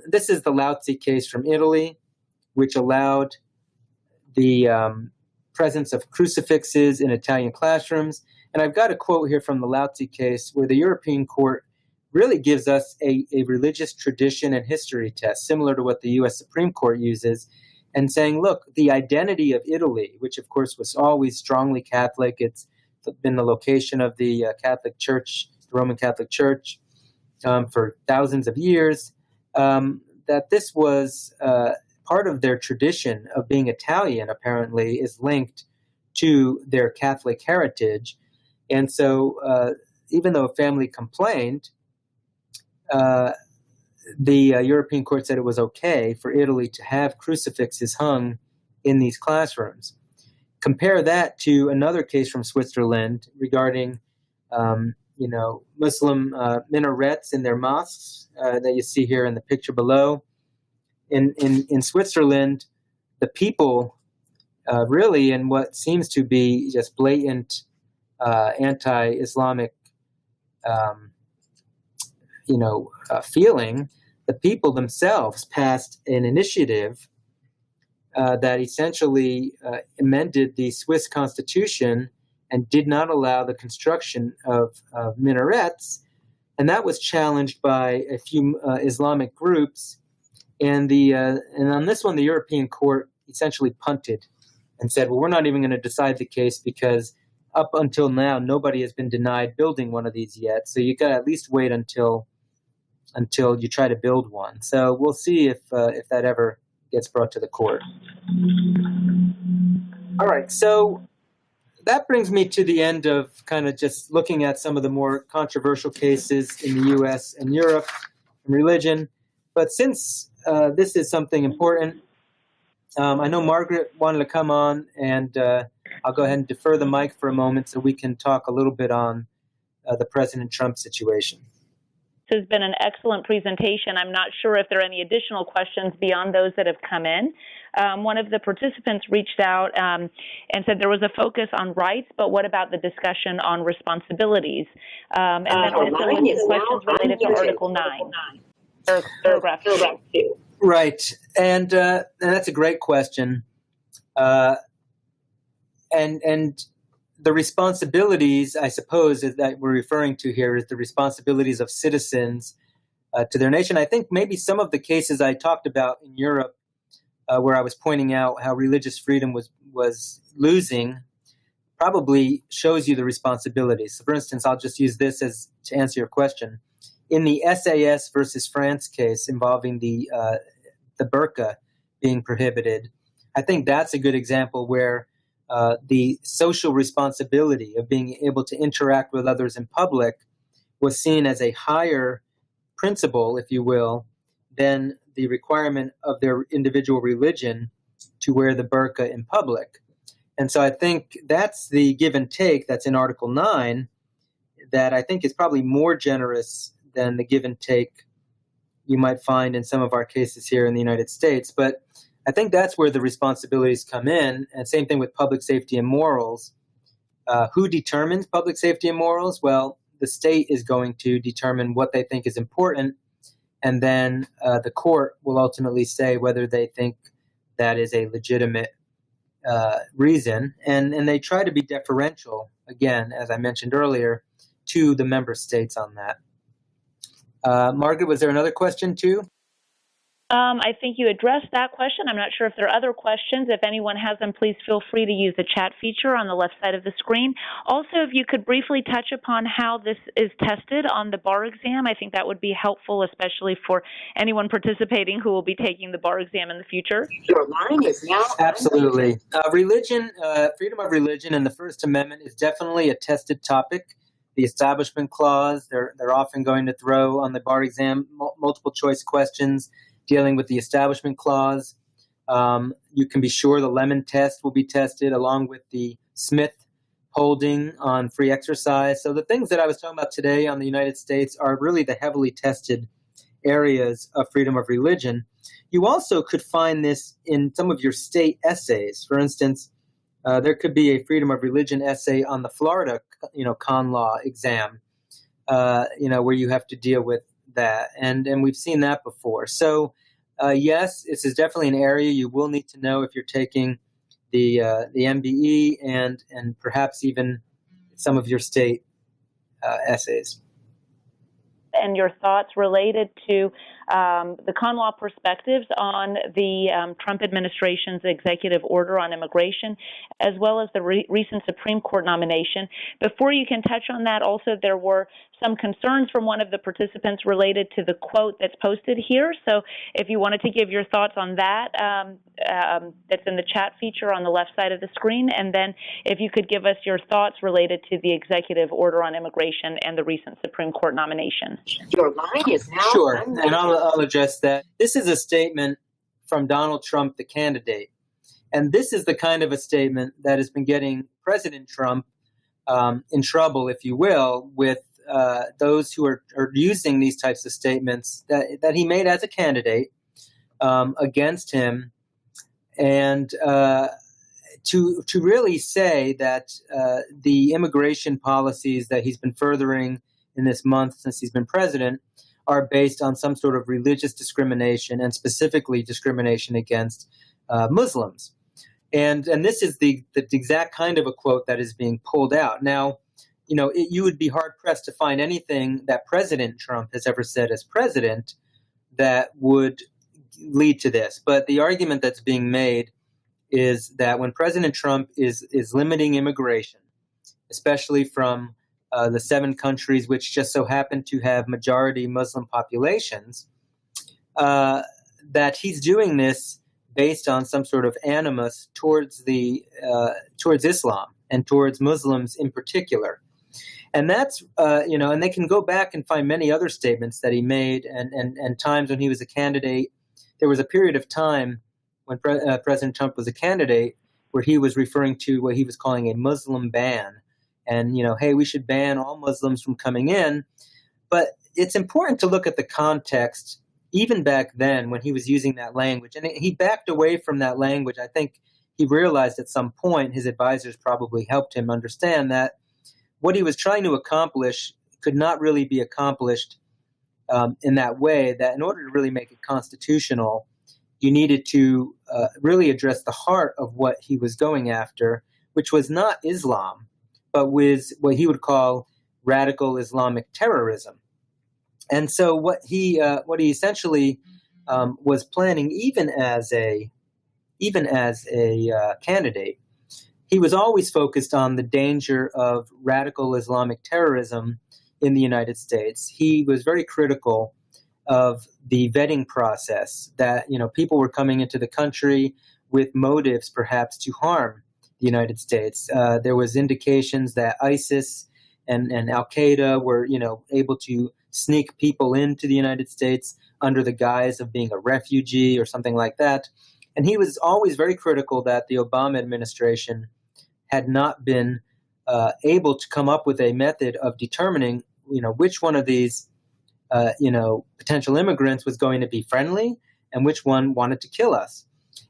This is the Lauzi case from Italy, which allowed the presence of crucifixes in Italian classrooms. And I've got a quote here from the Lauzi case where the European Court really gives us a religious tradition and history test, similar to what the U.S. Supreme Court uses, and saying, look, the identity of Italy, which of course was always strongly Catholic, it's been the location of the Catholic Church, the Roman Catholic Church, for thousands of years, that this was part of their tradition of being Italian, apparently, is linked to their Catholic heritage. And so even though a family complained, the European Court said it was okay for Italy to have crucifixes hung in these classrooms. Compare that to another case from Switzerland regarding, Muslim minarets in their mosques that you see here in the picture below. In Switzerland, the people really, in what seems to be just blatant anti-Islamic feeling, the people themselves passed an initiative that essentially amended the Swiss constitution and did not allow the construction of minarets. And that was challenged by a few Islamic groups. And on this one, the European Court essentially punted and said, well, we're not even going to decide the case because up until now, nobody has been denied building one of these yet. So you got to at least wait until you try to build one. So we'll see if that ever gets brought to the court. All right, so that brings me to the end of kind of just looking at some of the more controversial cases in the U.S. and Europe and religion. But since this is something important, I know Margaret wanted to come on, and I'll go ahead and defer the mic for a moment so we can talk a little bit on the President Trump situation. This has been an excellent presentation. I'm not sure if there are any additional questions beyond those that have come in. One of the participants reached out and said there was a focus on rights, but what about the discussion on responsibilities? And then also questions related to Article 9, paragraph 2. Right, and that's a great question. And the responsibilities, I suppose, that we're referring to here is the responsibilities of citizens to their nation. I think maybe some of the cases I talked about in Europe, where I was pointing out how religious freedom was losing, probably shows you the responsibilities. So for instance, I'll just use this to answer your question. In the SAS versus France case involving the burqa being prohibited, I think that's a good example where the social responsibility of being able to interact with others in public was seen as a higher principle, if you will, than the requirement of their individual religion to wear the burqa in public. And so I think that's the give and take that's in Article 9 that I think is probably more generous than the give and take you might find in some of our cases here in the United States. But I think that's where the responsibilities come in, and same thing with public safety and morals. Who determines public safety and morals? Well, the state is going to determine what they think is important, and then the court will ultimately say whether they think that is a legitimate reason. And they try to be deferential, again, as I mentioned earlier, to the member states on that. Margaret, was there another question too? I think you addressed that question. I'm not sure if there are other questions. If anyone has them, please feel free to use the chat feature on the left side of the screen. Also, if you could briefly touch upon how this is tested on the bar exam, I think that would be helpful, especially for anyone participating who will be taking the bar exam in the future. Your line is now absolutely. Religion, freedom of religion and the First Amendment is definitely a tested topic. The Establishment Clause, they're often going to throw on the bar exam multiple choice questions dealing with the Establishment Clause. You can be sure the Lemon test will be tested along with the Smith holding on free exercise. So the things that I was talking about today on the United States are really the heavily tested areas of freedom of religion. You also could find this in some of your state essays. For instance, There could be a freedom of religion essay on the Florida, con law exam, where you have to deal with that, and we've seen that before. So, yes, this is definitely an area you will need to know if you're taking the MBE and perhaps even some of your state essays. And your thoughts related to the con law perspectives on the Trump administration's executive order on immigration, as well as the recent Supreme Court nomination. Before you can touch on that, also there were some concerns from one of the participants related to the quote that's posted here. So if you wanted to give your thoughts on that, that's in the chat feature on the left side of the screen. And then if you could give us your thoughts related to the executive order on immigration and the recent Supreme Court nomination. Your line is now Sure, and I'll address that. This is a statement from Donald Trump, the candidate. And this is the kind of a statement that has been getting President Trump in trouble, if you will, with those who are using these types of statements that he made as a candidate against him, and to really say that the immigration policies that he's been furthering in this month since he's been president are based on some sort of religious discrimination, and specifically discrimination against Muslims. And this is the exact kind of a quote that is being pulled out. Now, you would be hard-pressed to find anything that President Trump has ever said as president that would lead to this. But the argument that's being made is that when President Trump is limiting immigration, especially from the 7 countries which just so happen to have majority Muslim populations, that he's doing this based on some sort of animus towards Islam and towards Muslims in particular. And that's, and they can go back and find many other statements that he made and times when he was a candidate. There was a period of time when President Trump was a candidate where he was referring to what he was calling a Muslim ban. And, hey, we should ban all Muslims from coming in. But it's important to look at the context, even back then when he was using that language. And he backed away from that language. I think he realized at some point, his advisors probably helped him understand that what he was trying to accomplish could not really be accomplished in that way, that in order to really make it constitutional, you needed to really address the heart of what he was going after, which was not Islam, but was what he would call radical Islamic terrorism. And so what he essentially was planning, even as a candidate, he was always focused on the danger of radical Islamic terrorism in the United States. He was very critical of the vetting process, that people were coming into the country with motives perhaps to harm the United States. There was indications that ISIS and Al-Qaeda were able to sneak people into the United States under the guise of being a refugee or something like that. And he was always very critical that the Obama administration had not been able to come up with a method of determining, which one of these, potential immigrants was going to be friendly and which one wanted to kill us.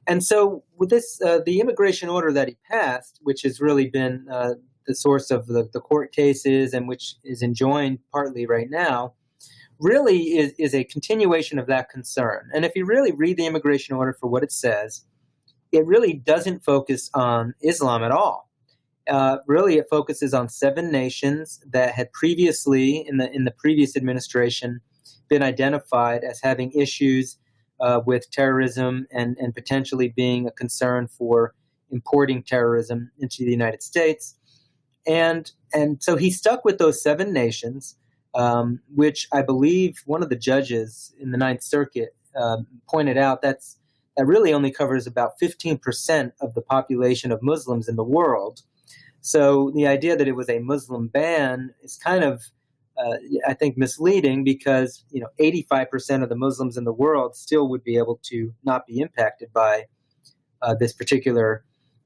And so with this, the immigration order that he passed, which has really been the source of the court cases and which is enjoined partly right now, really is a continuation of that concern. And if you really read the immigration order for what it says, it really doesn't focus on Islam at all. Really, it focuses on 7 nations that had previously, in the previous administration, been identified as having issues with terrorism and potentially being a concern for importing terrorism into the United States. And so he stuck with those 7 nations, which I believe one of the judges in the Ninth Circuit pointed out that really only covers about 15% of the population of Muslims in the world. So the idea that it was a Muslim ban is kind of, I think, misleading, because 85% of the Muslims in the world still would be able to not be impacted by this particular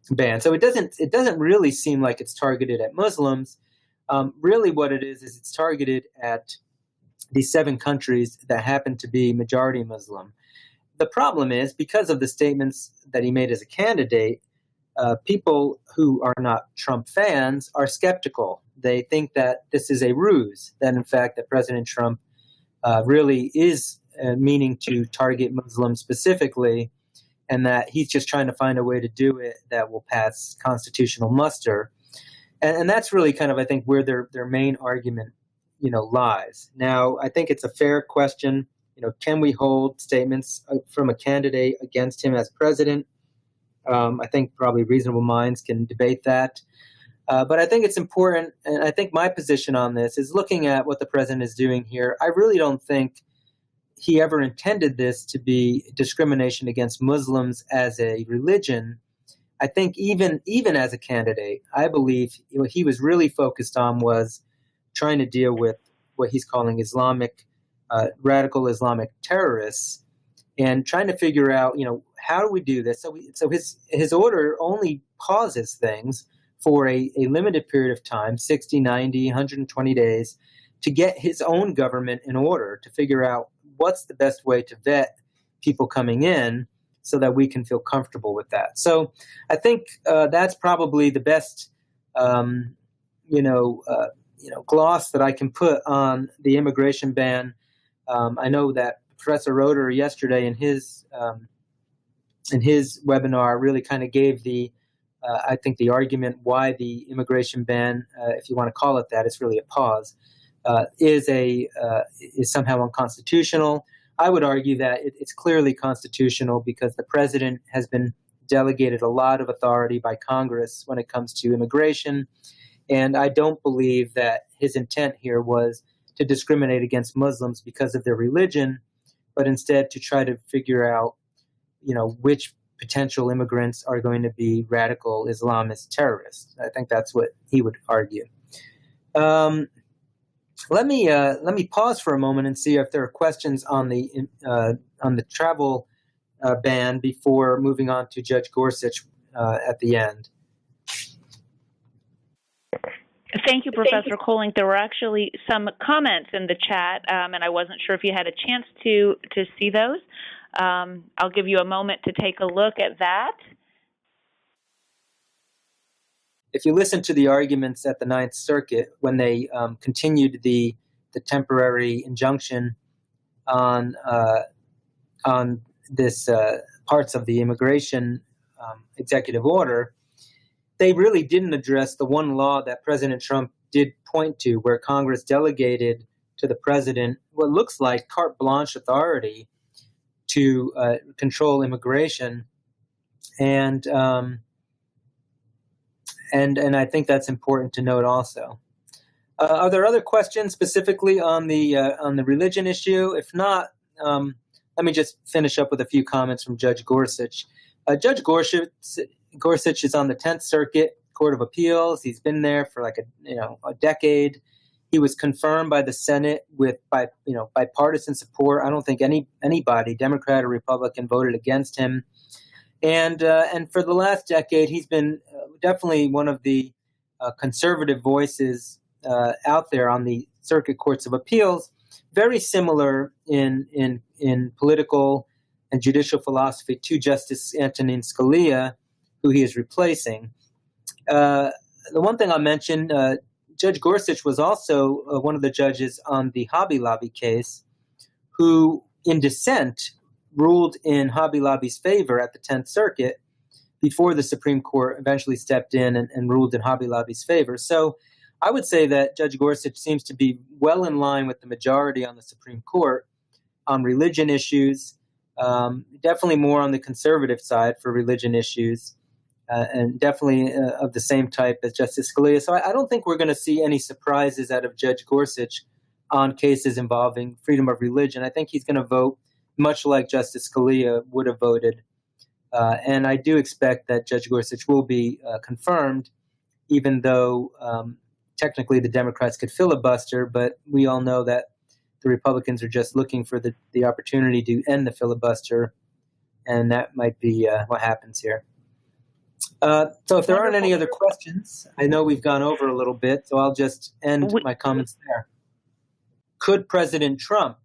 ban. So it doesn't really seem like it's targeted at Muslims. Really, what it is it's targeted at these 7 countries that happen to be majority Muslim. The problem is, because of the statements that he made as a candidate, people who are not Trump fans are skeptical. They think that this is a ruse, that in fact that President Trump really is meaning to target Muslims specifically, and that he's just trying to find a way to do it that will pass constitutional muster. And that's really kind of, I think, where their main argument, lies. Now, I think it's a fair question. Can we hold statements from a candidate against him as president? I think probably reasonable minds can debate that. But I think it's important, and I think my position on this is looking at what the president is doing here. I really don't think he ever intended this to be discrimination against Muslims as a religion. I think even as a candidate, I believe what he was really focused on was trying to deal with what he's calling radical Islamic terrorists, and trying to figure out, how do we do this? So his order only pauses things for a limited period of time, 60, 90, 120 days, to get his own government in order, to figure out what's the best way to vet people coming in so that we can feel comfortable with that. So I think that's probably the best, gloss that I can put on the immigration ban. I know that Professor Roeder yesterday in his webinar really kind of gave I think the argument why the immigration ban, if you want to call it that, it's really a pause, is somehow unconstitutional. I would argue that it's clearly constitutional because the president has been delegated a lot of authority by Congress when it comes to immigration, and I don't believe that his intent here was to discriminate against Muslims because of their religion, but instead to try to figure out, which potential immigrants are going to be radical Islamist terrorists. I think that's what he would argue. Let me pause for a moment and see if there are questions on the travel ban before moving on to Judge Gorsuch at the end. Thank you, Professor Kolenc. There were actually some comments in the chat, and I wasn't sure if you had a chance to see those. I'll give you a moment to take a look at that. If you listen to the arguments at the Ninth Circuit when they continued the temporary injunction on this parts of the immigration executive order, they really didn't address the one law that President Trump did point to, where Congress delegated to the president what looks like carte blanche authority to control immigration, and I think that's important to note also. Are there other questions specifically on the religion issue? If not, let me just finish up with a few comments from Judge Gorsuch. Judge Gorsuch is on the 10th Circuit Court of Appeals. He's been there for like a decade. He was confirmed by the Senate by bipartisan support. I don't think anybody, Democrat or Republican, voted against him. And for the last decade, he's been definitely one of the conservative voices out there on the circuit courts of appeals. Very similar in political and judicial philosophy to Justice Antony Scalia, who he is replacing. The one thing I'll mention, Judge Gorsuch was also one of the judges on the Hobby Lobby case, who in dissent ruled in Hobby Lobby's favor at the 10th Circuit before the Supreme Court eventually stepped in and ruled in Hobby Lobby's favor. So I would say that Judge Gorsuch seems to be well in line with the majority on the Supreme Court on religion issues, definitely more on the conservative side for religion issues, and definitely of the same type as Justice Scalia. So I don't think we're going to see any surprises out of Judge Gorsuch on cases involving freedom of religion. I think he's going to vote much like Justice Scalia would have voted. And I do expect that Judge Gorsuch will be confirmed, even though technically the Democrats could filibuster, but we all know that the Republicans are just looking for the opportunity to end the filibuster, and that might be what happens here. So if there aren't any other questions, I know we've gone over a little bit, so I'll just end my comments there. Could President Trump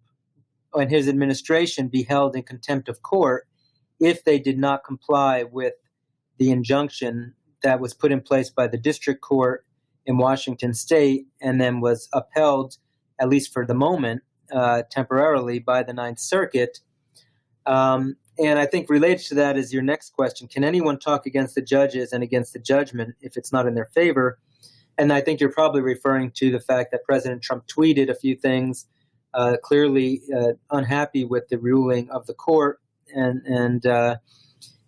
and his administration be held in contempt of court if they did not comply with the injunction that was put in place by the district court in Washington State and then was upheld, at least for the moment, temporarily by the Ninth Circuit. And I think related to that is your next question. Can anyone talk against the judges and against the judgment if it's not in their favor? And I think you're probably referring to the fact that President Trump tweeted a few things, clearly unhappy with the ruling of the court. And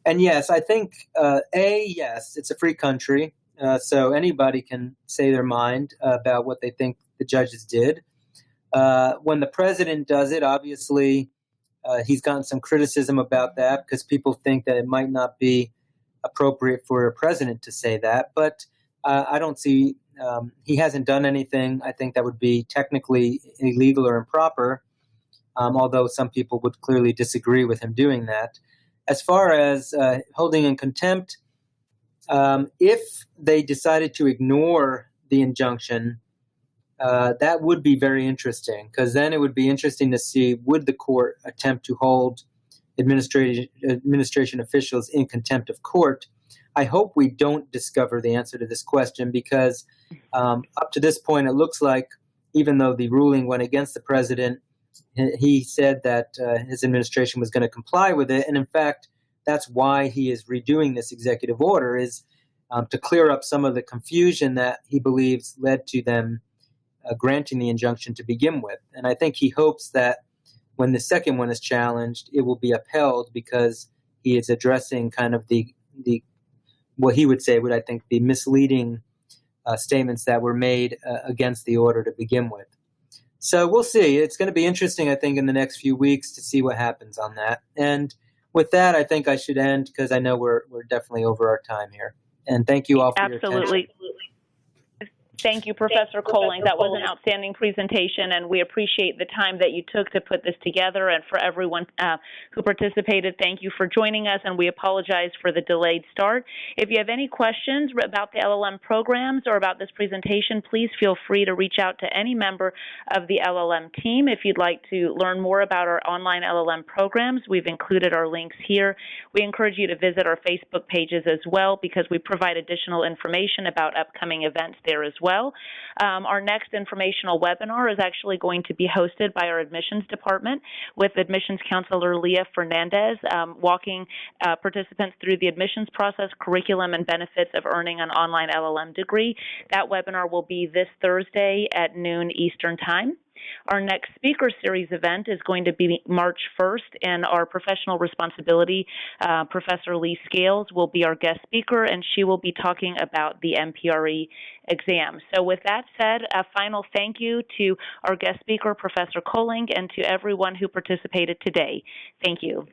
yes, I think, yes, it's a free country, so anybody can say their mind about what they think the judges did. When the president does it, obviously, he's gotten some criticism about that because people think that it might not be appropriate for a president to say that. But I don't see, he hasn't done anything I think that would be technically illegal or improper, although some people would clearly disagree with him doing that. As far as holding in contempt, if they decided to ignore the injunction, that would be very interesting, because then it would be interesting to see, would the court attempt to hold administration officials in contempt of court? I hope we don't discover the answer to this question, because up to this point, it looks like even though the ruling went against the president, he said that his administration was going to comply with it. And in fact, that's why he is redoing this executive order, is to clear up some of the confusion that he believes led to them granting the injunction to begin with. And I think he hopes that when the second one is challenged, it will be upheld, because he is addressing kind of the what he would say would, I think, be misleading statements that were made against the order to begin with. So we'll see. It's going to be interesting, I think, in the next few weeks to see what happens on that. And with that, I think I should end, because I know we're definitely over our time here. And thank you all for your attention. Absolutely. Thank you, Professor Kolenc. That was an outstanding presentation, and we appreciate the time that you took to put this together. And for everyone who participated, thank you for joining us, and we apologize for the delayed start. If you have any questions about the LLM programs or about this presentation, please feel free to reach out to any member of the LLM team. If you'd like to learn more about our online LLM programs, we've included our links here. We encourage you to visit our Facebook pages as well, because we provide additional information about upcoming events there as well. Our next informational webinar is actually going to be hosted by our admissions department with admissions counselor Leah Fernandez, walking participants through the admissions process, curriculum, and benefits of earning an online LLM degree. That webinar will be this Thursday at noon Eastern Time. Our next speaker series event is going to be March 1st, and our professional responsibility, Professor Lee Scales, will be our guest speaker, and she will be talking about the MPRE exam. So with that said, a final thank you to our guest speaker, Professor Kolenc, and to everyone who participated today. Thank you.